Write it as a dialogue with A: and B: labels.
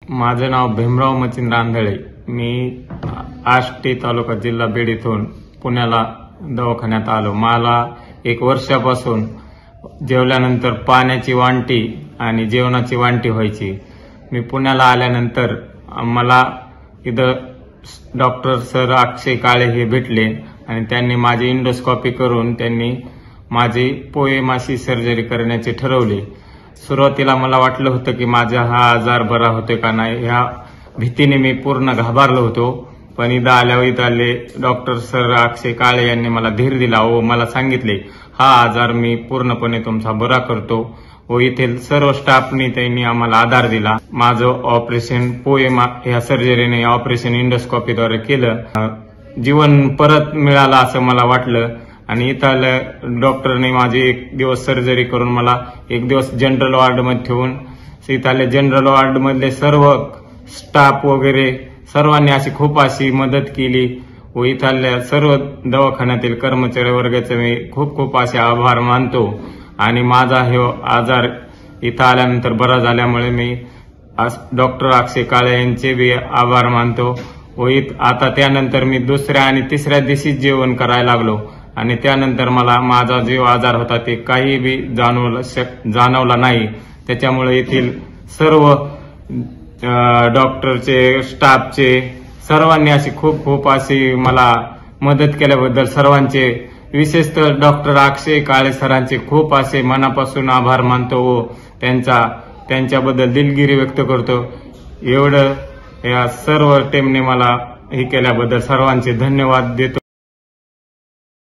A: माझं नाव भीमराव मचिंद्र आंधळे। मी आष्टी तालुका जिल्हा बीड इथून पुण्याला दवाखान्यात आलो। मला 1 वर्षापासून जेवल्यानंतर पाण्याची वांटी आणि जेवणाची वांटी व्हायची। मी पुण्याला आल्यानंतर मला इथं डॉक्टर सर अक्षय काळे हे भेटले आणि त्यांनी माझी इंडोस्कोपी करून त्यांनी माझी पोएमाची सर्जरी करण्याचे ठरवले। सुरुवातीला मला वाटलं होतं की माझा हा आजार बरा होतोय का नाही, ह्या भीतीने मी पूर्ण घाबरलो होतो। पण इथं आल्यावर इथले डॉक्टर सर अक्षय काळे यांनी मला धीर दिला व मला सांगितले हा आजार मी पूर्णपणे तुमचा बरा करतो व येथील सर्व स्टाफनी त्यांनी आम्हाला आधार दिला। माझं ऑपरेशन पोएमा ह्या सर्जरीने ऑपरेशन इंडोस्कोपीद्वारे केलं। जीवन परत मिळालं असं मला वाटलं आणि इथं डॉक्टरने माझी 1 दिवस सर्जरी करून मला 1 दिवस जनरल वॉर्डमध्ये ठेवून इथले जनरल वॉर्डमधले सर्व स्टाफ वगैरे सर्वांनी खूप मदत केली व इथल्या सर्व दवाखान्यातील कर्मचारी वर्गाचे मी खूप आभार मानतो। आणि माझा हे आजार इथं आल्यानंतर बरा झाल्यामुळे मी डॉक्टर अक्षय काळे यांचे बी आभार मानतो व आता त्यानंतर मी 2ऱ्या आणि 3ऱ्या दिवशी जेवण करायला लागलो आणि त्यानंतर मला माझा जो आजार होता ते काही बी जाणवला नाही। त्याच्यामुळे येथील सर्व डॉक्टरचे स्टाफचे सर्वांनी खूप मला मदत केल्याबद्दल सर्वांचे विशेषतः डॉक्टर अक्षय काळे सरांचे खूप मनापासून आभार मानतो व त्यांच्याबद्दल दिलगिरी व्यक्त करतो। एवढं या सर्व टीमने मला हे केल्याबद्दल सर्वांचे धन्यवाद देतो।